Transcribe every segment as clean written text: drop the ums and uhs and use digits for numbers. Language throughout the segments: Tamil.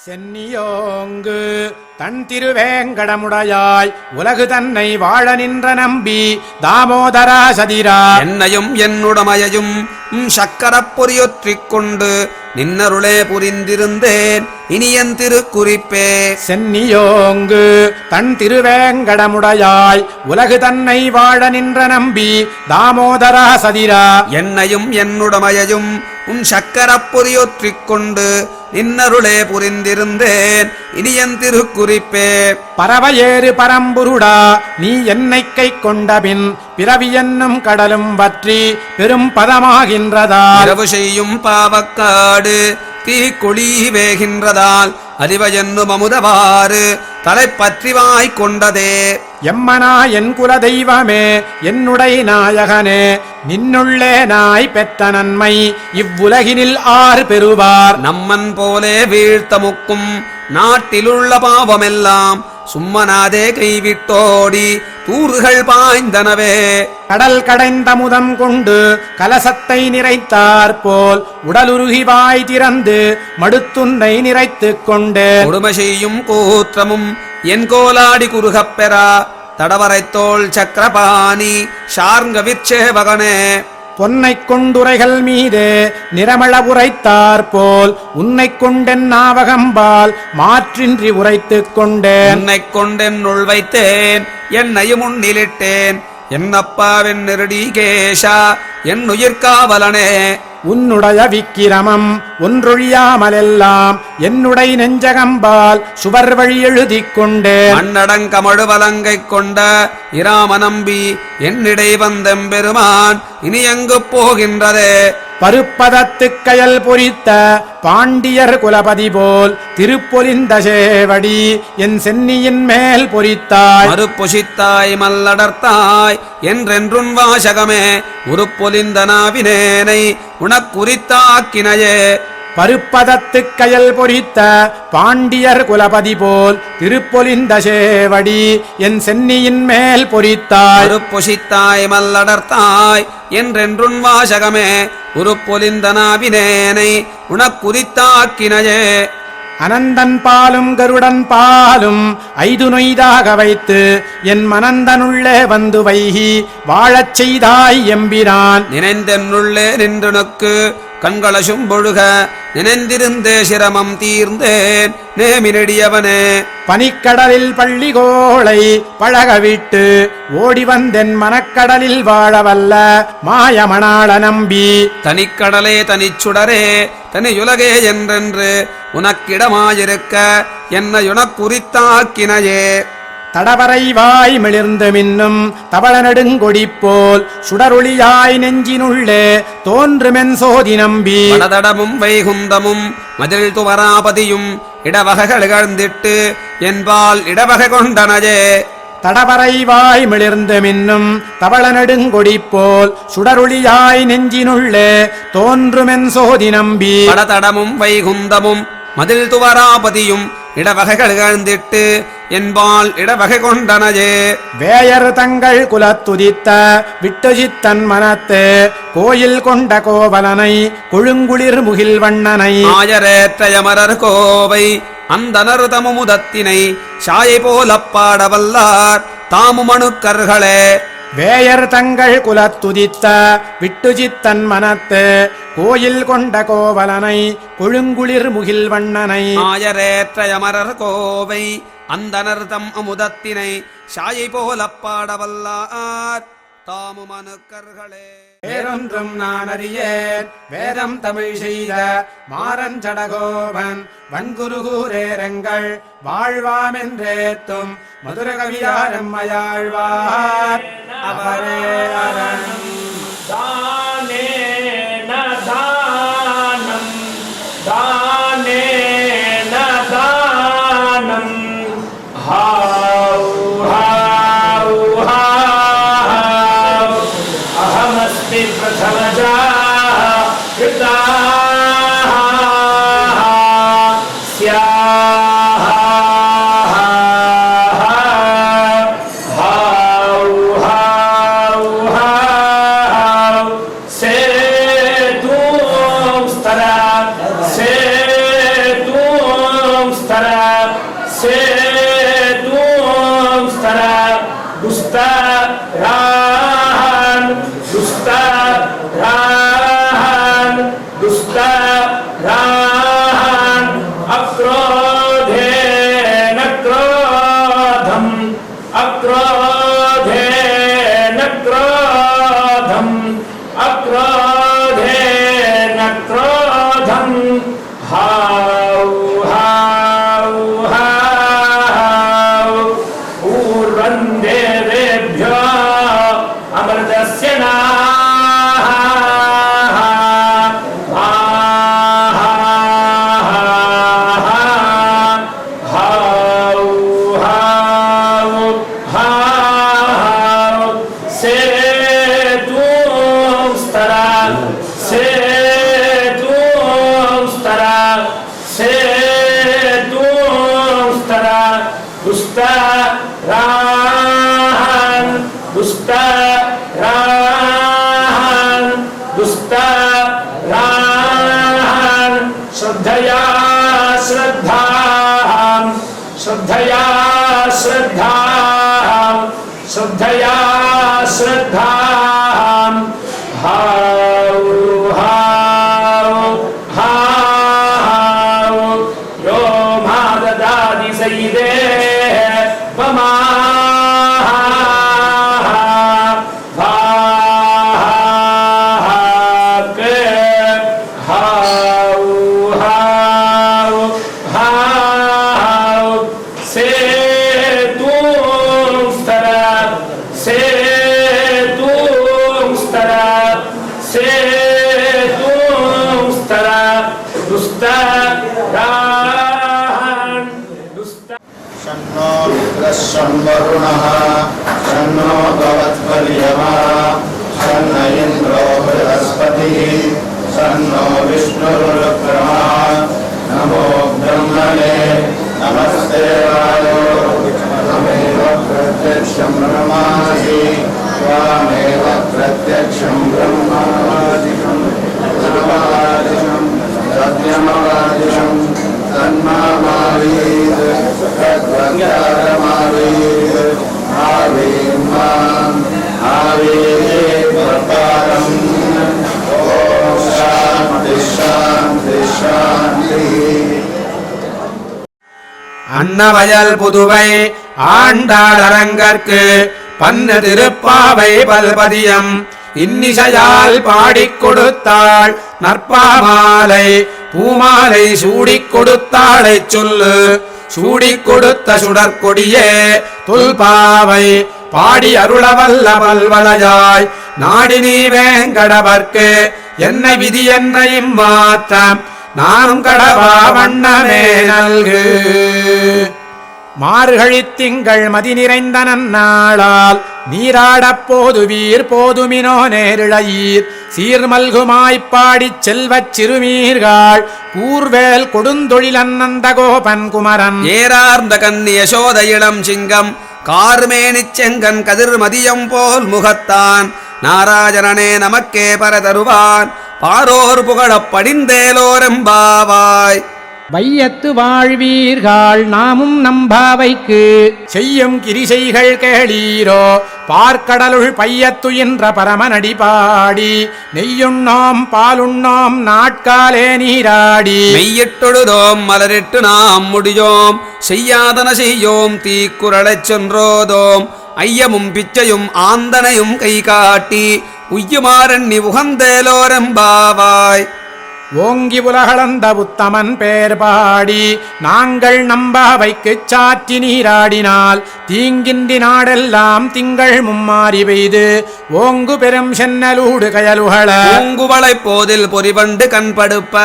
சென்னியோங்கு தன் திருவேங்கடமுடையாய் உலகு தன்னை வாழ நின்ற நம்பி தாமோதரா சதிரா என்னையும் என்னுடமையையும் சக்கரப் பொறியொற்றிக் கொண்டு நின்னருளே புரிந்திருந்தேன் இனியன் திருக்குறிப்பே. சென்னியோங்கு தன் திருவேங்கடமுடையாய் உலகு தன்னை வாழ நின்ற நம்பி தாமோதரா சதிரா என்னையும் என்னுடமையையும் சக்கரப் பொறியொற்றிக் கொண்டு நின்னருளே புரிந்திருந்தேன் இனியன் திருக்குறிப்பே. பறவையேறு பரம்புருடா நீ என்னை கை கொண்டபின் பிறவி என்னும் கடலும் வற்றி பெரும் பதமாகின்றதால் இரவு செய்யும் பாவக்காடு தீக்குழி வேகின்றதால் அறிவ என்னும் அமுதவாறு தலைப்பற்றிவாய்க் கொண்டதே. எம்மனா என் குல தெய்வமே என்னுடைய நாயகனே நின்னுள்ளே நாய் பெற்ற நன்மை இவ்வுலகினில் ஆறு பெறுவார். நம்மன் போலே வீழ்த்தமுக்கும் நாட்டிலுள்ள பாவமெல்லாம் சும்மனாதே கைவிட்டோடி தூறுகள் பாய்ந்தனவே. கடல் கடைந்த முதம் கொண்டு கலசத்தை நிறைத்தார் போல் உடலுருகி வாய் திறந்து மடுத்துன்னை நிறைத்துக் கொண்டு கொடுமை செய்யும் கூற்றமும் என் கோலாடி குறுகப் பெறா தடவரைத்தோள் சக்கரபாணி சார்ங்க விற்சேவகனே. பொன்னைக் கொண்டுரைகள் மீதே நிறமள உரைத்தார் போல் உன்னை கொண்டென் நாவகம்பால் மாற்றின்றி உரைத்துக் கொண்டேன். என்னைக் கொண்டென் உள் வைத்தேன் என்னையும் உன்னிலிட்டேன் என்னப்பாவென் நெருடிகேஷா என் உயிர்காவலனே. உன்னுடைய விக்கிரமம் ஒன்றொழியாமலெல்லாம் என்னுடைய நெஞ்சகம்பால் சுவர் வழி எழுதிக் கொண்டேன். அன்னடங்கமழுவலங்கை கொண்ட இராம நம்பி என்னிடை வந்தெம்பெருமான் இனி எங்கு போகின்றதே. பருப்பதத்துக் கயல் பொறித்த பாண்டியர் குலபதி போல் திருப்பொலிந்த சேவடி என் சென்னியின் மேல் பொறித்தாய். மறுப்புசித்தாய் மல்லடர்த்தாய் என்றென்றுன் வாசகமே உருப்பொலிந்த நாவினேனை உனக்குரித்தாக்கினையே. பருப்பதத்துக் கயல் பொறித்த பாண்டியர் குலபதி போல் திருப்பொலிந்த சேவடி என் சென்னியின் மேல் பொறித்தாய். மறுப்புசித்தாய் மல்லடர்த்தாய் என்றென்றுன் வாசகமே உருப்பொலிந்த நாவினேனை உனக்குரித்தாக்கினையே. அனந்தன் பாலும் கருடன் பாலும் ஐது நொய்தாக வைத்து என் மனந்தனுள்ளே வந்து வைகி வாழச் செய்தாய் எம்பிரான். நினைந்தென்னுள்ளே நின்றுனக்கு கண்களசும் பொழுக நினைந்திருந்தே சிரமம் தீர்ந்தேன் நேமினடியவனே. பனிக்கடலில் பள்ளிகோளை பழகவிட்டு ஓடி வந்தென் மனக்கடலில் வாழவல்ல மாயமணாள நம்பி தனிக்கடலே தனிச்சுடரே தனியுலகே என்றென்று உனக்கிடமாயிருக்க என்னையுனக்குரித்தாக்கினையே. தடவரை வாய் மிளிர்ந்து மின்னும் தவள நெடுங்கொடி போல் சுடரொளியாய் நெஞ்சினுள்ளே தோன்றுமென் சோதி நம்பி வடதடமும் வைகுந்தமும் மதில் துவராபதியும் இடவகைகள் இகழ்ந்திட்டு என்பால் இடவகை கொண்டனையே. தடவரை வாய் மிளிர்ந்து மின்னும் தவள நெடுங்கொடி போல் சுடரொளியாய் நெஞ்சினுள்ளே தோன்றுமென் சோதி நம்பி வடதடமும் வைகுந்தமும் மதில் துவராபதியும் இடவகைகள் இகழ்ந்திட்டு என்பால் இடவகை கொண்டனையே. வேயர் தங்கள் குலத்துதித்த விட்டுஜித்தன் மனத்து கோயில் கொண்ட கோவலனை கொழுங்குளிர் முகில் வண்ணனை ஆயரேற்றயமரர் கோவை அந்தனர் தமுதத்தினை சாயை போலப் பாடவல்லார் தாமுமணுக்கர்களே. வேயர் தங்கள் குலத்துதித்த விட்டுஜித்தன் மனத்து கோயில் கொண்ட கோவலனை கொழுங்குளிர் முகில் வண்ணனை ஆயரேற்றயமரர் கோவை அந்தனர் தம் அமுதத்தினை சாயை போலப் பாடவல்லார் தாமுமணுக்கர்களே. வேறொன்றும் நான் அறியேன் வேதம் தமிழ் செய்த மாறஞ்சடகோபன் வன்குருகூரேரங்கள் வாழ்வாமென்றேத்தும் மதுரகவியாரம்மையாழ்வார் அவரே அரண். தானேன தானம் தானேன தானம் ஹாவ் ஹாவ் ஹாவ் அஹமஸ்மி பிரதமஜா கிருதாஹ ஸ்யாஹ ஹாவ் ஹாவ் ஹாவ் स्तरा सेतुं स्तरा दुस्तरान् अक्रोधेन क्रोधम् अक्रोधेन क्रोधम् अक्रोधेन क्रोधम् हाउ हाउ हाउ पूर्वं देवेभ्यो अमृतस्य नाः हाउ हाउ हाउ सेतुं स्तरा सेतुं स्तरा सेतुं स्तरा दुस्तरान् श्रद्धया श्रद्धां श्रद्धया श्रद्धां श्रद्धया श्रद्धां हाउ हाउ हाउ यो मा ददाति सैदे ममा शन्नो मित्रः वरुणः शन्नो भवत्पर्यमा शन्न इन्द्रो बृहस्पतिः शन्नो विष्णुरुक्रमा नमो ब्रह्मणे नमस्ते वायो त्वमेव प्रत्यक्षं ब्रह्मासि त्वामेव प्रत्यक्षं ब्रह्मादिकं सत्यमवादिशं तन्मावीद तद्वक्तारमावीद आवीं माम् आवीत् प्रकारम् ॐ शान्ति शान्ति शान्तिः அன்னவயல் புதுவை ஆண்டாளரங்கற்கு பன்னு திருப்பாவை பல்பதியம் இன்னிசையால் பாடிக் கொடுத்தாள் நற்பாமாலை பூமாலை சூடிக் கொடுத்தாளை சொல்லு சூடிக் கொடுத்த சுடற்கொடியே துல்பாவை பாடி அருளவல்ல பல்வளையாய் நாடி நீ வேங்கடவர்க்கு என்ன விதி என்ற இம்மாற்றம் நானும் கடவா வண்ணமே நல்கு மார்கழித் திங்கள் மதி நிறைந்த நன்னாளால் நீராடப் போதுவீர் போதுமினோ நேரிழையீர் சீர்மல்குமாய்ப்பாடிச் செல்வச் சிறுமீர்கள் கூர்வேல் கொடுந்தொழிலன்னந்த கோபன் குமரன் ஏறார்ந்த கன்னி யசோத இளம் சிங்கம் கார்மேனிச் செங்கன் கதிர் மதியம் போல் முகத்தான் நாராஜனனே நமக்கே பரதருவான் பாரோர் புகழப் படிந்தேலோரெம்பாவாய் வையத்து வாழ்வீர்கள் நாமும் நம்பாவைக்கு செய்யும் கிரிசைகள் கேளீரோ பார்க்கடலுள் பையத்துயின்ற பரமனடி பாடி நெய்யுண்ணோம் பாலுண்ணோம் நாட்காலே நீராடி மெய்யிட்டொழுதோம் மலரிட்டு நாம் முடியோம் செய்யாதன செய்யோம் தீக்குறளைச் சென்றோதோம் ஐயமும் பிச்சையும் ஆந்தனையும் கை காட்டி உய்யுமாறண்ணி உகந்தேலோரெம்பாவாய் ஓங்கி உலகளந்த உத்தமன் பேர் பாடி நாங்கள் நம்பாவைக்குச் சாற்றி நீராடினால் தீங்கின்றி நாடெல்லாம் திங்கள் மும்மாறி பெய்து ஓங்கு பெரும் சென்னலூடு கயலுகள பூங்குவளைப் போதில் பொறிவண்டு கண்படுப்ப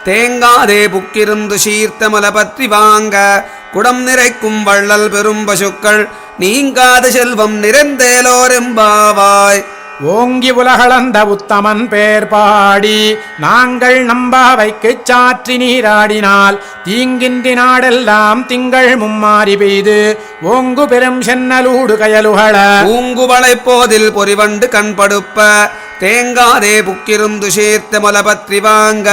தேங்காதே புக்கிருந்து சீர்த்தமல பற்றி வாங்க குடம் நிறைக்கும் வள்ளல் பெரும் பசுக்கள் நீங்காத செல்வம் நிறைந்தேலோரெம்பாவாய் ஓங்கி உலகளந்த உத்தமன் பேர் பாடி நாங்கள் நம்பாவைக்குச் சாற்றி நீராடினால் தீங்கின்றி நாடெல்லாம் திங்கள் மும்மாறி பெய்து ஓங்கு பெரும் சென்னலூடு கயலுகள பூங்குவளைப் போதில் பொறிவண்டு கண்படுப்ப தேங்காதே புக்கிருந்து சீர்த்த மொல பற்றி வாங்க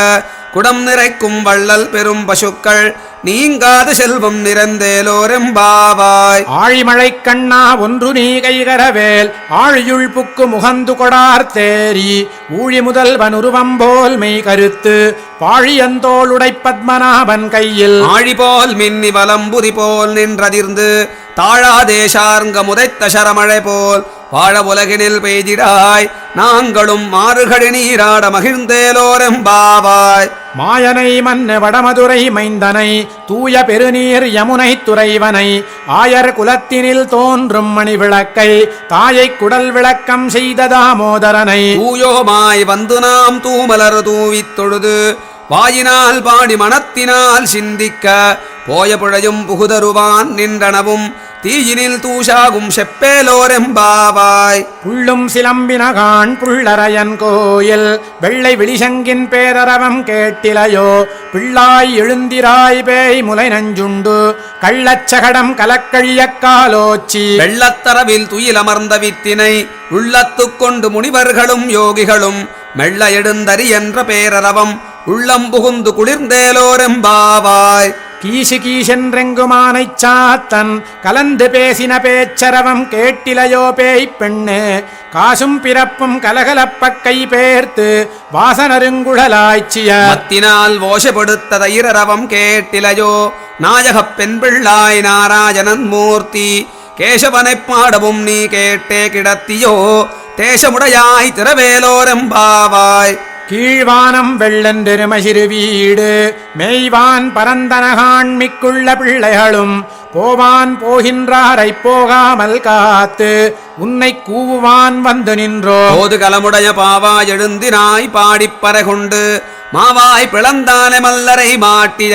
குடம் நிறைக்கும் வள்ளல் பெரும் பசுக்கள் நீங்காத செல்வம் நிறைந்தேலோரெம்பாவாய். ஆழிமழை கண்ணா ஒன்று நீ கைகரவேல் ஆழியுள் புக்கு முகந்து கொடார் தேரி ஊழி முதல்வன் உருவம்போல் மெய் கருத்து பாழியந்தோளுடை பத்மநாபன் கையில் ஆழி போல் மின்னி வலம்புரி போல் நின்றதிர்ந்து தாழாதேசார்ங்க முதைத்த சரமழை போல் வாழ உலகினில் பெய்திடாய் நாங்களும் மாறுகடி நீராட மகிழ்ந்தேலோரெம்பாவாய். மாயனை மன்ன வடமதுரை மைந்தனை தூய பெருநீர் யமுனை துறைவனை ஆயர் குலத்தினில் தோன்றும் மணி விளக்கை தாயை குடல் விளக்கம் செய்த தாமோதரனை தூயோமாய் வந்து நாம் தூமலர் தூவித் தொழுது வாயினால் பாடி மனத்தினால் சிந்திக்க போய புழையும் புகுதருவான் நின்றனவும் தீயினில் தூஷாகும் செப்பேலோரெம்பாவாய். புள்ளும் சிலம்பினகான் புள்ளரையன் கோயில் வெள்ளை விழிசங்கின் பேரரவம் கேட்டிலையோ பிள்ளாய் எழுந்திராய் பேய் முலை நஞ்சுண்டு கள்ளச்சகடம் கலக்கழிய காலோச்சி வெள்ளத்தரவில் துயிலமர்ந்த வித்தினை உள்ளத்துக் கொண்டு முனிவர்களும் யோகிகளும் மெல்ல எழுந்தறி என்ற பேரரவம் உள்ளம் புகுந்து குளிர்ந்தேலோரெம்பாவாய். கீசு கீசென்றெங்குமானைச் சாத்தன் கலந்து பேசின பேச்சரவம் கேட்டிலையோ பேய் பெண்ணே காசும் பிறப்பும் கலகலப்பக் கை பேர்த்து வாசனருங்குழலாய்ச்சிய மத்தினால் ஓஷப்படுத்த தைரரவம் கேட்டிலையோ நாயகப் பெண் பிள்ளாய் நாராயணன் மூர்த்தி கேசவனைப் பாடவும் நீ கேட்டே கிடத்தியோ தேசமுடையாய் திரவேலோரெம்பாவாய். கீழ்வானம் வெள்ளென்றெருமசிறு வீடு மெய்வான் பரந்தனகாண்மிக்குள்ள பிள்ளைகளும் போவான் போகின்றாரைப் போகாமல் காத்து உன்னை கூவுவான் வந்து நின்றோ போது கலமுடைய பாவாய் எழுந்தினாய் பாடிப்பறை கொண்டு மாவாய் பிளந்தான மல்லரை மாட்டிய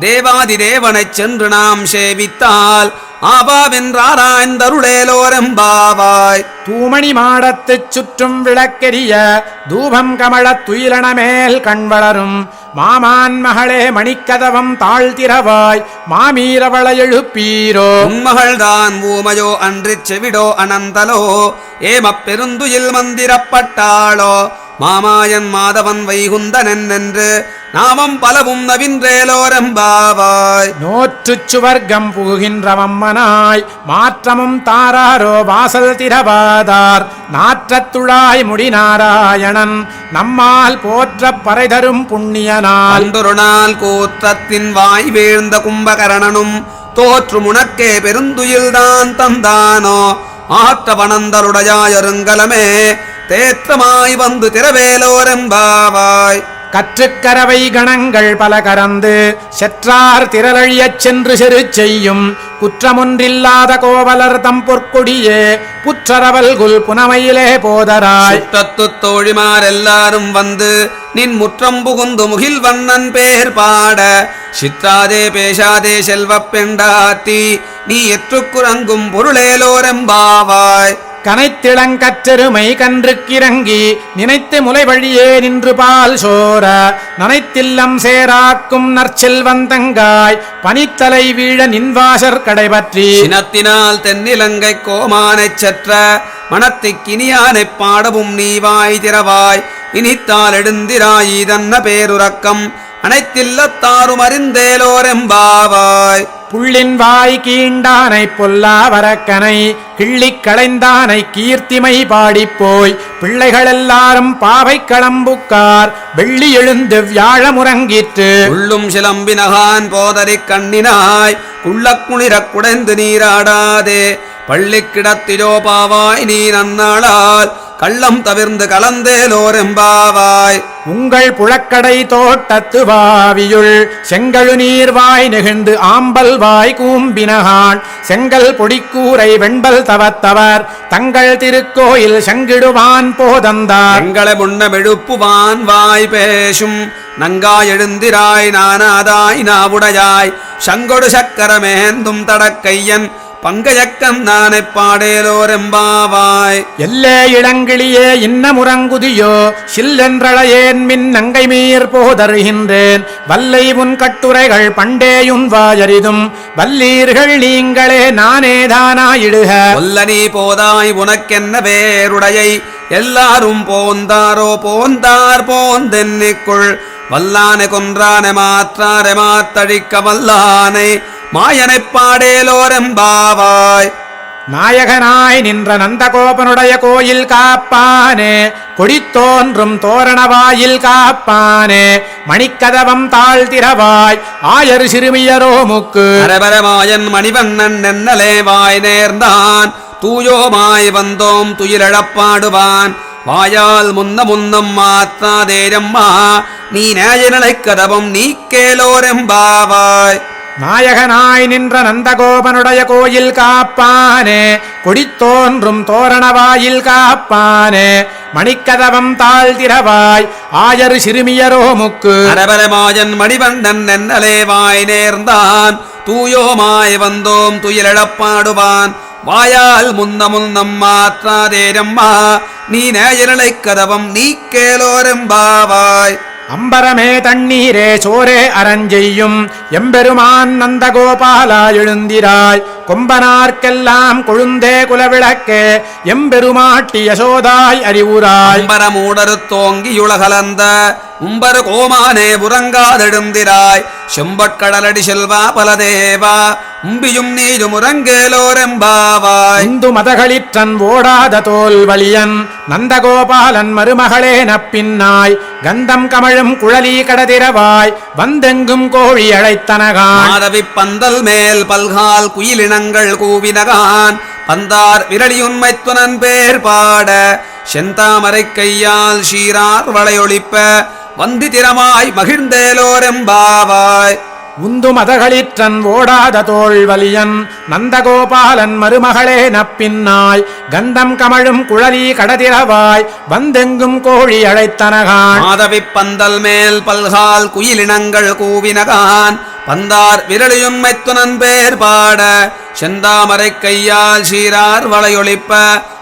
தேவாதி தேவனைச் சென்று நாம் சேவித்தால் ஆபாவென்றாராய்ந்தருளேலோரெம்பாவாய். தூமணி மாடத்துச் சுற்றும் விளக்கெரிய தூபம் கமழத் துயிலணமேல் கண் வளரும் மாமான் மகளே மணிக்கதவம் தாழ்த்திரவாய் மாமீரவள எழுப்பீரோ உன்மகள்தான் ஊமையோ அன்றிச் செவிடோ அனந்தலோ ஏமப் பெருந்துயில் மந்திரப்பட்டாளோ மாமாயன் மாதவன் வைகுந்தனென் என்று நாமம் பலவும் நவின்றேலோரெம்பாவாய். நோற்றுச் சுவர்க்கம் புகுகின்றவம்மனாய் மாற்றமும் தாராரோ வாசல் திரவாதார் நாற்றத்துழாய் முடி நாராயணன் நம்மால் போற்றப் பறைதரும் புண்ணியனால் அன்றொரு நாள் கூற்றத்தின் வாய் வீழ்ந்த கும்பகரணனும் தோற்று முனக்கே பெருந்துயில்தான் தந்தானோ ஆற்ற வனந்தருடையாயருங்கலமே தேற்றமாய் வந்து திரவேலோரெம்பாவாய். கற்றுக்கரவை கணங்கள் பல கறந்து செற்றார் திரளழியச் சென்று செரு செய்யும் குற்றமொன்றில்லாத கோவலர் தம் பொற்கொடியே புற்றரவல் குல் புனமையிலே போதராய். சுற்றத்து தோழிமார் எல்லாரும் வந்து நின் முற்றம் புகுந்து முகில் வண்ணன் பேர் பாட சிற்றாதே பேசாதே செல்வப் பெண்டாத்தி நீ எற்றுக்குறங்கும் பொருளேலோரெம்பாவாய். கனைத்திளங்கற்றெருமை கன்றுக்கிறங்கி நினைத்து முலை வழியே நின்று பால் சோர நனைத்தில்லம் சேராக்கும் நற்செல்வந்தங்காய் பனித்தலை வீழ நின்வாசற் கடைபற்றி சினத்தினால் தென்னிலங்கை கோமானைச் சற்ற மனத்திக்கினியானைப் பாடவும் நீ வாய் திறவாய் இனித்தால் எழுந்திராயி தன்ன பேருறக்கம் அனைத்தில்லத்தாரும் அறிந்தேலோரெம்பாவாய். புள்ளின் வாய் கீண்டானை பொல்லா வரக்கனை கிள்ளிக் களைந்தானை கீர்த்திமை பாடிப்போய் பிள்ளைகளெல்லாரும் பாவை களம்புக்கார் வெள்ளி எழுந்து வியாழமுறங்கிற்று உள்ளும் சிலம்பினகான் போதரிக் கண்ணினாய் குள்ளக்குளிரக் குடைந்து நீராடாதே பள்ளி கிடத்திலோ பாவாய் நீ நன்னாளால் கள்ளம் தவிர்ந்து கலந்தேலோரெம்பாவாய். உங்கள் புழக்கடை தோட்டத்து வாவியுள் செங்கழு நீர்வாய் நெகிழ்ந்து ஆம்பல் வாய் கூம்பினகான் செங்கல் பொடிக்கூரை வெண்பல் தவத்தவர் தங்கள் திருக்கோயில் செங்கிடுவான் போதந்தார் எங்களை முன்னமெழுப்புவான் வாய் பேசும் நங்காய் எழுந்திராய் நானாதாய் நாவுடையாய் சங்கொடு சக்கரமேந்தும் தடக்கையன் பங்கயக்கன் நானே பாடேலோரெம்பாவாய். எல்லே இளங்கிளியே இன்னமுறங்குதியோ சில்லென்றழையேன் மின் நங்கை மீர் போதருகின்றேன் வல்லை உன் கட்டுரைகள் பண்டேயுன் வாயரிதும் வல்லீர்கள் நீங்களே நானேதானாயிடுக ஒல்ல நீ போதாய் உனக்கென்ன வேருடையை எல்லாரும் போந்தாரோ போந்தார் போந்தென்னிக்குள் வல்லானை கொன்றானை மாற்றாரை மாத்தழிக்க வல்லானை மாயனைப் பாடேலோரெம்பாவாய். நாயகனாய் நின்ற நந்தகோபனுடைய கோயில் காப்பானே, கொடித்தோன்றும் தோரணவாயில் காப்பானே, மணிக்கதவம் தாழ்த்திரவாய் ஆயர் சிறுமியரோமுக்கு அரபரமாயன் மணிவண்ணன் நென்னலே வாய் நேர்ந்தான் தூயோமாய் வந்தோம் துயிலழப்பாடுவான் வாயால் முன்னம் மாற்றாதேரம்மா நீ நேயநிலைக் கதவம் நீக்கேலோரெம்பாவாய். நாயகனாய் நின்ற நந்தகோபனுடைய கோயில் காப்பானே, கொடித்தோன்றும் தோரணவாயில் காப்பானே, மணிக்கதவம் தாழ்த்திரவாய் ஆயர் சிறுமியரோமுக்கு அரபரமாயன் மணிவண்ணன் நென்னலே வாய் நேர்ந்தான் தூயோமாய் வந்தோம் துயிலழப்பாடுவான் வாயால் முன்னம் மாற்றாதேரம்மா நீ நேயநிலைக் கதவம் நீக்கேலோரெம்பாவாய். அம்பரமே தண்ணீரே சோரே அரஞ்செய்யும் எம்பெருமான் நந்தகோபாலா எழுந்திராய், கொம்பனார்க்கெல்லாம் கொழுந்தே குலவிளக்கே எம்பெருமாட்டி யசோதாய் அறிவுராய். அம்பரமூடருத்தோங்கியுலகலந்த உம்பரு கோமானே புறங்காதெழுந்திராய் செம்பட்கடலடி செல்வா பலதேவா உம்பியும் நீரும் உறங்கேலோரெம்பாவாய். இந்து மதகளிற்றன் ஓடாத தோல் வலியன் நந்தகோபாலன் மருமகளே நப்பின்னாய், கந்தம் கமழும் குழலி கடதிரவாய் வந்தெங்கும் கோழி அழைத்தனகான். மாதவி பந்தல் மேல் பல்கால் குயிலினங்கள் கூவினகான் பந்தார் விரலியுண்மைத்துனன் பேர் பாட செந்தாமரை கையால் ஷீரார் வளையொழிப்ப வந்தி திறமாய் மகிழ்ந்தேலோரெம்பாவாய். உந்து மதகளிற்றன் ஓடாத தோல் வலியன் நந்தகோபாலன் மருமகளே நப்பின்னாய், கந்தம் கமழும் குழலி கடதிரவாய் வந்தெங்கும் கோழி அழைத்தனகான். மாதவி பந்தல் மேல் பல்கால் குயிலினங்கள் கூவினகான் பந்தார் விரலியுண்மைத்துனன் பேர் பாட செந்தாமரை கையால் ஷீரார் வளையொழிப்ப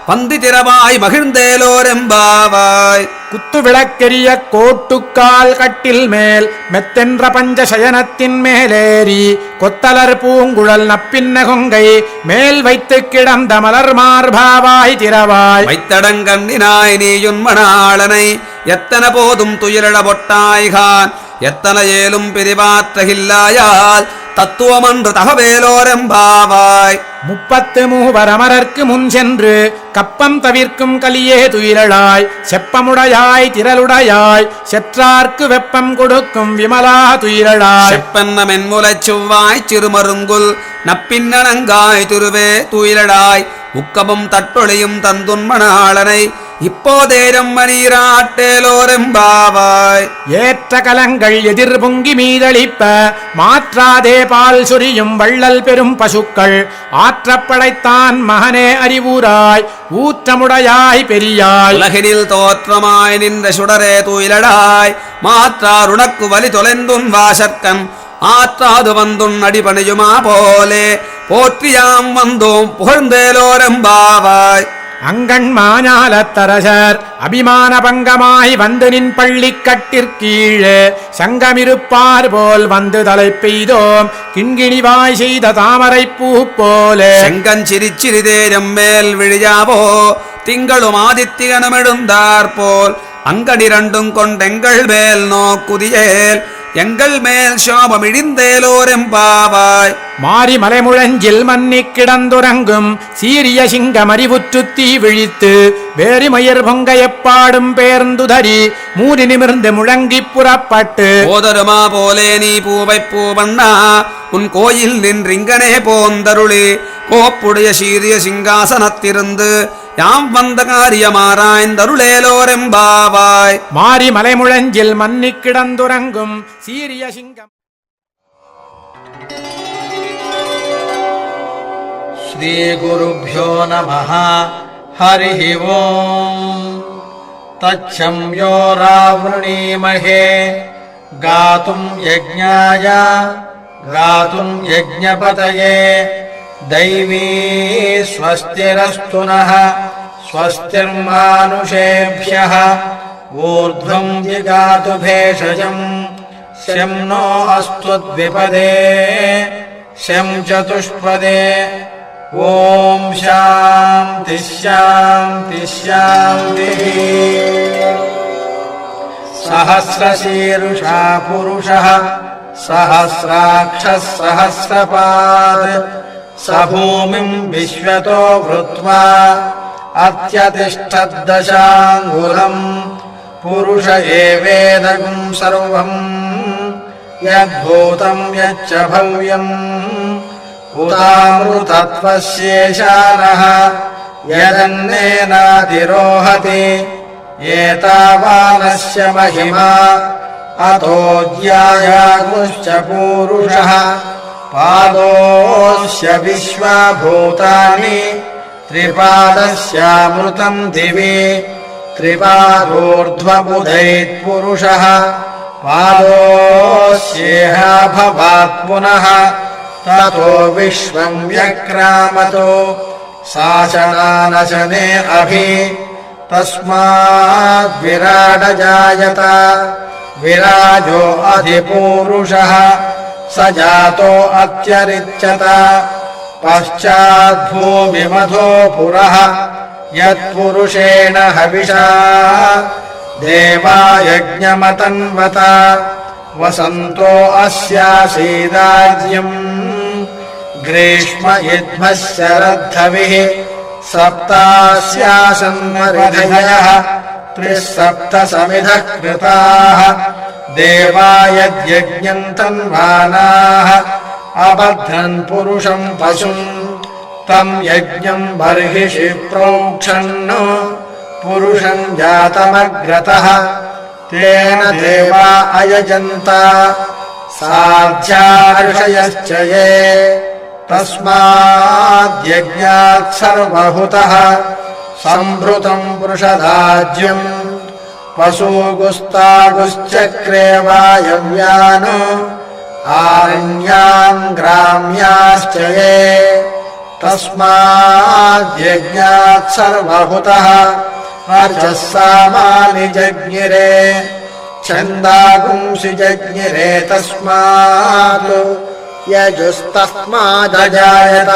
பந்தி திறவாய் மகிழ்ந்தேலோரெம்பாவாய். குத்து விளக்கெரிய கோட்டுக்கால் கட்டில் மேல் மெத்தென்ற பஞ்ச சயனத்தின் மேலேறி கொத்தலர் பூங்குழல் நப்பின்ன கொங்கை மேல் வைத்து கிடந்த மலர் மார்பாவாய் திரவாய். வைத்தடங்கண்ணினாய் நீயுன் மணாளனை எத்தன போதும் துயிரழ பொட்டாய்கான் எத்தன ஏலும் பிரிவாற்றகில்லாயால் தத்துவமன்று தகவேலோரெம்பாவாய். 33 அமரர்க்கு முன் சென்று கப்பம் தவிர்க்கும் கலியே துயிலழாய் செப்பமுடையாய் திரளுடையாய் செற்றார்க்கு வெப்பம் கொடுக்கும் விமலா துயிலழாய். செப்பன்ன மென்முலைச் செவ்வாய் சிறுமருங்குல் நப்பின்னணங்காய் திருவே துயிலழாய் உக்கமும் தட்டொழியும் தந்துன்மணாளனை இப்போதேரம் மணீராட்டேலோரெம்பாவாய். ஏற்ற கலங்கள் எதிர் பொங்கி மீதளிப்ப மாற்றாதே பால் சொரியும் வள்ளல் பெரும் பசுக்கள் ஆற்றப்படைத்தான் மகனே அறிவுராய் ஊற்றமுடையாய் பெரியாய். உலகினில் தோற்றமாய் நின்ற சுடரே துயிலடாய் மாற்றார் உனக்கு வலி தொலைந்துன் வாசற்கன் ஆற்றாது வந்துன் அடிபணியுமா போலே போற்றியாம் வந்தோம் புகழ்ந்தேலோரெம்பாவாய். அங்கண் மாஞாலத்தரசர் அபிமான பங்கமாய் வந்து நின் பள்ளிக்கட்டிற்கீழே சங்கமிருப்பார் போல் வந்து தலை பெய்தோம் கிண்கிணிவாய் செய்த தாமரை பூ போலே. செங்கஞ்சிரிச்சிறிதேரம் மேல் விழியாவோ திங்களும் ஆதித்தியனும் எழுந்தார் போல் அங்கனிரண்டும் கொண்டெங்கள் மேல் நோக்குதியேல் எங்கள் மேல் சோபம் இழிந்தேலோரெம்பாவாய். மாறி மலைமுழஞ்சில் மன்னி கிடந்துறங்கும் சீரிய சிங்கம் அறிவுற்று தீ விழித்து வேரிமயிர் பொங்க எப்பாடும் பேர்ந்துதறி மூறி நிமிர்ந்து முழங்கி புறப்பட்டு போதருமா போலே நீ பூவை பூவண்ணா உன் கோயில் நின்றிங்கனே போந்தருளி கோப்புடைய சீரிய சிங்காசனத்திருந்து யாம் வந்த காரியமாராய்ந்தருளேலோரெம்பாவாய். மாறி மலைமுழஞ்சில் மன்னி கிடந்துறங்கும் சீரிய சிங்கம். ஸ்ரீ குருப்யோ நமஹ. ஹரி ஓம். தச்சம்யோ ராவ்ருணீமஹே காதும் யஜ்ஞாய காதும் யஜ்ஞபதயே दैवी स्वस्तिरस्तु नः स्वस्तिर्मानुषेभ्यः ऊर्ध्वं जिगातु भेषजम् शं नो अस्तु द्विपदे शं चतुष्पदे ॐ शान्तिः शान्तिः शान्तिः. सहस्रशीर्षा पुरुषः सहस्राक्षः सहस्रपात् स भूमिम् विश्वतो वृत्वा अत्यतिष्ठद्दशाङ्गुलम् पुरुष एवेदगुम् सर्वम् यद्भूतम् यच्च भव्यम् उतामृतत्वस्येशानः यदन्नेनातिरोहति एतावानस्य महिमा अतोऽध्यायागुश्च पूरुषः पादोऽस्य विश्वभूतानि त्रिपादस्यामृतम् दिवि त्रिपादोर्ध्वबुधैत्पुरुषः पादोऽस्येह भवात् पुनः ततो विश्वम् व्यक्रामतो शासनानशने अभि तस्माद्विराडजायत विराजो अधिपूरुषः स जातो अत्यरिच्यत पश्चाद्भूमिमधो पुरः यत्पुरुषेण हविषा देवा यज्ञमतन्वत वसन्तो अस्यासीदाज्यम् ग्रीष्म युध्मः शरद्धविः सप्तास्यासन्मरिधयः त्रिः सप्त समिधः कृताः देवा यद्यज्ञम् तन्वानाः अबध्नन् पुरुषम् पशुम् तम् यज्ञम् बर्हिषि प्रोक्षन् पुरुषम् जातमग्रतः तेन देवा अयजन्त साध्या ऋषयश्च ये तस्माद्यज्ञात् सर्वहुतः सम्भृतम् पुरुषदाज्यम् पशुगुस्तागुश्चक्रे वायव्यान् आरण्यान् ग्राम्याश्च ये तस्माद्यज्ञात् सर्वहुतः अर्चः सामानि जज्ञिरे छन्दागुंसि जज्ञिरे तस्मात् यजुस्तस्मादजायत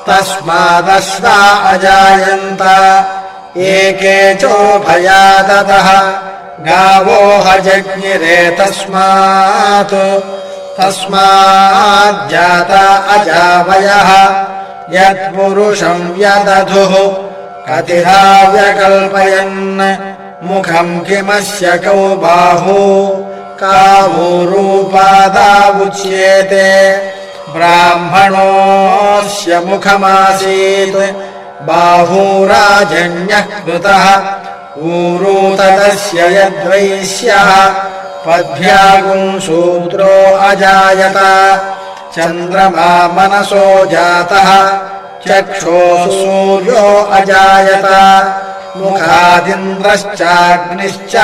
तस्मादश्वा अजायन्त एके चोभयादतः गावो हजज्ञिरे तस्माज्जाता अजावयः यत्पुरुषम् व्यदधुः कतिधा व्यकल्पयन् मुखम् किमस्य कौ बाहू कावूरूपादावुच्येते ब्राह्मणोऽस्य मुखमासीत् बाहूराजन्यः कृतः ऊरू तदस्य यद्वैश्यः पद्भ्यागुम् शूद्रो अजायत चन्द्रमा मनसो जातः चक्षुः सूर्यो अजायत मुखादिन्द्रश्चाग्निश्च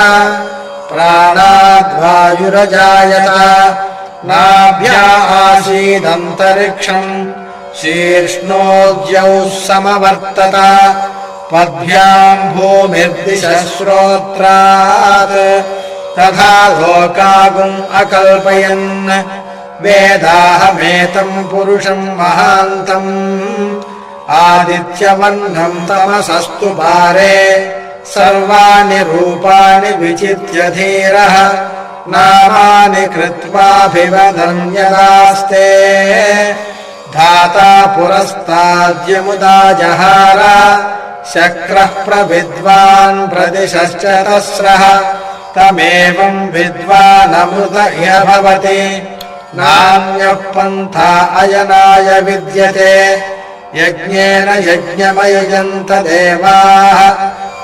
प्राणाद्वायुरजायत नाभ्या आसीदन्तरिक्षम् शीर्ष्णोद्यौः समवर्तत पद्भ्याम् भूमिर्दिशः श्रोत्रात् तथा लोकागुम् अकल्पयन् वेदाहमेतम् पुरुषम् महान्तम् आदित्यवर्णम् तमसस्तु पारे सर्वाणि रूपाणि विचित्य धीरः नामानि कृत्वाभिवदन् यदास्ते धाता पुरस्ताद्यमुदा जहार शक्रः प्रविद्वान् प्रदिशश्च तस्रः तमेवम् विद्वानमृत इह भवति नान्यः पन्था अयनाय विद्यते यज्ञेन यज्ञमयुजन्त देवाः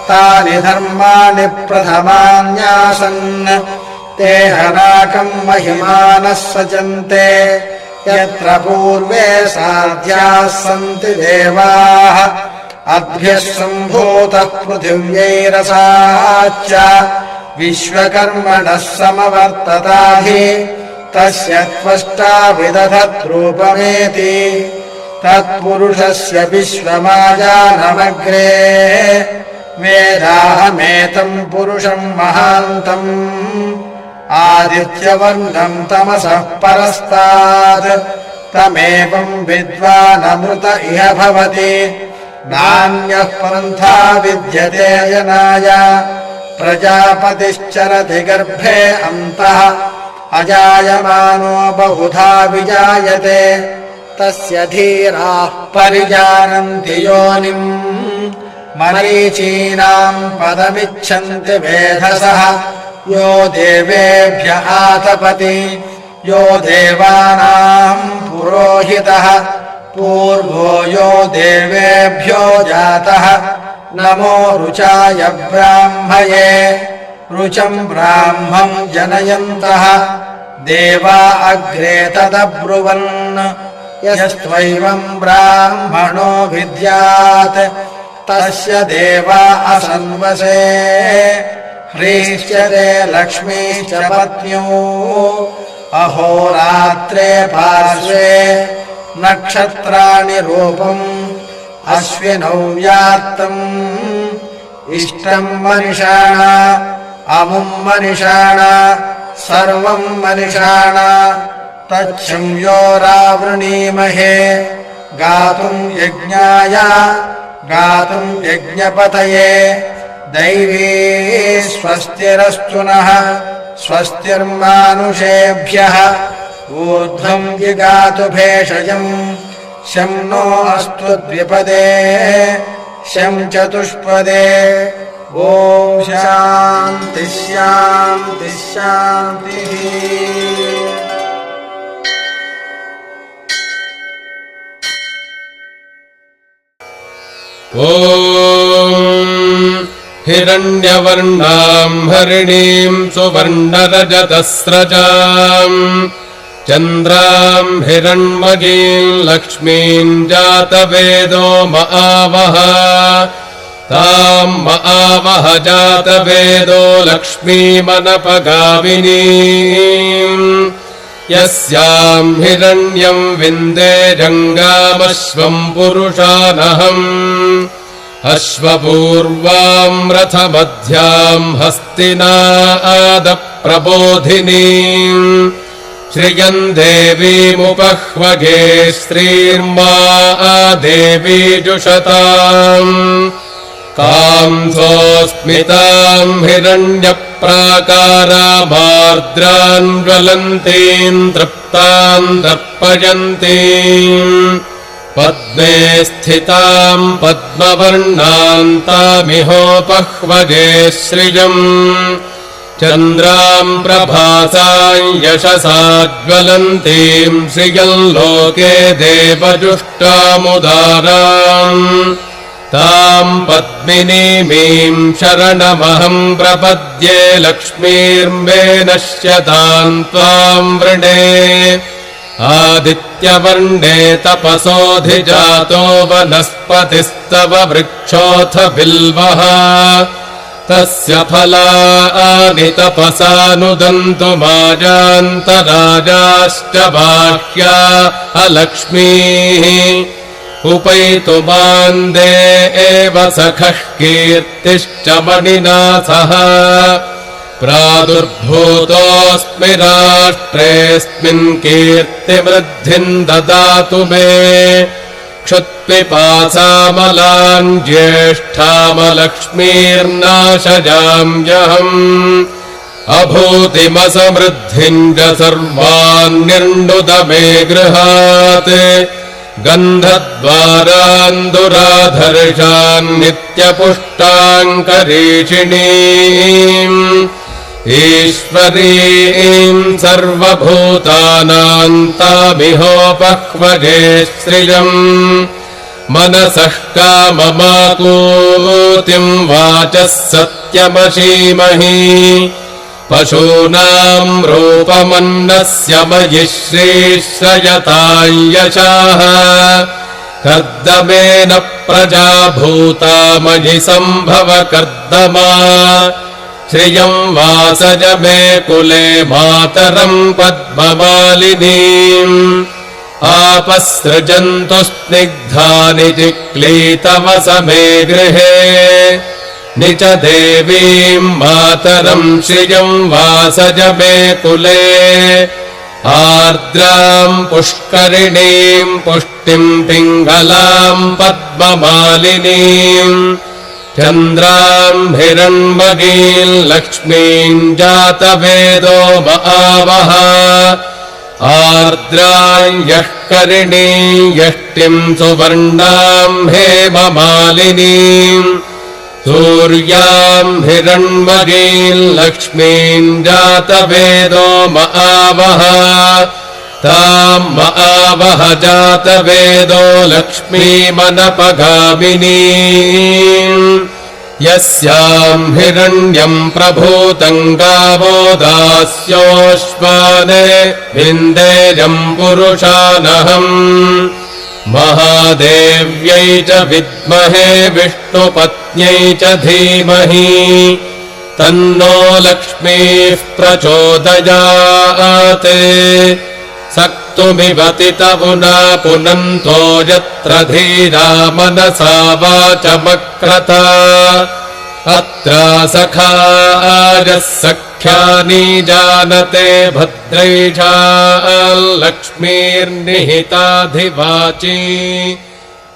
तानि धर्माणि प्रथमान्यासन् ते हनाकम् महिमानः सचन्ते यत्र पूर्वे साध्याः सन्ति देवाः अद्भ्यः सम्भूतः पृथिव्यैरसाच्च विश्वकर्मणः समवर्तताहि तस्य त्वष्टा विदधद्रूपमेति तत्पुरुषस्य विश्वमाजानमग्रे वेदाहमेतम् पुरुषम् महान्तम् आदित्यवर्णम् तमसः परस्तात् तमेवम् विद्वानमृत इह भवति नान्यः पन्था विद्यते यनाय प्रजापतिश्चरति गर्भे अन्तः अजायमानो बहुधा विजायते तस्य धीराः परिजानन्ति योनिम् मरीचीनाम् पदमिच्छन्ति वेधसः यो देवेभ्य आतपति यो देवानाम् पुरोहितः पूर्वो यो देवेभ्यो जातः नमो रुचाय ब्राह्मये रुचम् ब्राह्मम् जनयन्तः देवा अग्रे तदब्रुवन् यस्त्वैवम् ब्राह्मणो विद्यात् तस्य देवा असन्वसे ह्रीश्च ते लक्ष्मीश्च पत्न्यो अहोरात्रे पार्श्वे नक्षत्राणि रूपम् अश्विनौ व्यात्तम् इष्टम् मनिषाण अमुम् मनिषाण सर्वम् मनिषाण तच्छंयोरावृणीमहे गातुम् यज्ञाय गातुम् यज्ञपतये दैवी स्वस्तिरस्तु नः स्वस्तिर्मानुषेभ्यः ऊर्ध्वम् जिगातु भेषजम् शं नो अस्तु द्विपदे शं चतुष्पदे ॐ शान्तिः शान्तिः शान्तिः ॐ हिरण्यवर्णाम् हरिणीम् सुवर्णरजतस्रजाम् चन्द्राम् हिरण्मयीम् लक्ष्मीम् जातवेदो मआवह ताम् मआवह जातवेदो लक्ष्मीमनपगामिनीम् यस्याम् हिरण्यम् विन्दे जङ्गामश्वम् पुरुषानहम् अश्वपूर्वाम् रथमध्याम् हस्तिनादप्रबोधिनीम् श्रियम् देवीमुपह्वगे श्रीर्मा देवी जुषताम् कांसोऽस्मिताम् हिरण्यप्राकारामार्द्रान् ज्वलन्तीम् तृप्ताम् दर्पयन्तीम् पद्मे स्थिताम् पद्मवर्णान्तामिहोपह्वगे श्रियम् चन्द्राम् प्रभासाम् यशसा ज्वलन्तीम् श्रियम् लोके देवजुष्टामुदाराम् ताम् पद्मिनीमीम् शरणमहम् प्रपद्ये लक्ष्मीर्मे नश्यताम् त्वाम् वृणे आदित्यवर्णे तपसोऽधिजातो वनस्पतिस्तव वृक्षोऽथ बिल्वः तस्य फलानि तपसानुदन्तु माजान्तराजाश्च बाह्या अलक्ष्मीः उपैतु मान्दे एव सखः कीर्तिश्च मणिना सह प्रादुर्भूतोऽस्मि राष्ट्रेऽस्मिन् कीर्तिवृद्धिम् ददातु मे क्षुत्पिपासामलाम् ज्येष्ठामलक्ष्मीर्नाशजाम्यहम् अभूतिमसमृद्धिम् च सर्वान् निर्णुद मे गृहात् गन्धद्वारान् दुराधर्षान् नित्यपुष्टाङ्करीषिणीम् ईश्वरीम् सर्वभूतानाम् तामिहोपह्वगे श्रियम् मनसः काममाकूतिम् वाचः सत्यमशीमहि पशूनाम् रूपमन्नस्य मयि श्रीश्रयताम् यशाः कर्दमेन प्रजा भूता मयि सम्भव कर्दमा श्रियम् वासज मे कुले मातरम् पद्ममालिनीम् आपसृजन्तु स्निग्धानि चिक्लीतवस मे गृहे निच देवीम् मातरम् श्रियम् वासज मे कुले आर्द्राम् पुष्करिणीम् पुष्टिम् पिङ्गलाम् पद्ममालिनीम् चन्द्राम् हिरण्मयीम् लक्ष्मीम् जातवेदो महावः आर्द्राम् यष्करिणीम् यष्टिम् सुवर्णाम् हेममालिनीम् सूर्याम् हिरण्मयीम् लक्ष्मीम् जातवेदो महावः ताम् महावः जातवेदो लक्ष्मीमनपगामिनीम् यस्याम् हिरण्यम् प्रभूतम् गावो दास्योश्वाने विन्देयम् पुरुषानहम् महादेव्यै च विद्महे विष्णुपत्न्यै च धीमहि तन्नो लक्ष्मीः प्रचोदयात् सक्तुमिवति तवुना पुनन्तो यत्र धीरा मनसा वाचमक्रता अत्र सखायः सख्यानि जानते भद्रैषा लक्ष्मीर्निहिताधिवाची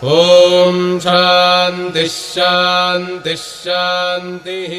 ॐ शान्तिः शान्तिः शान्तिः।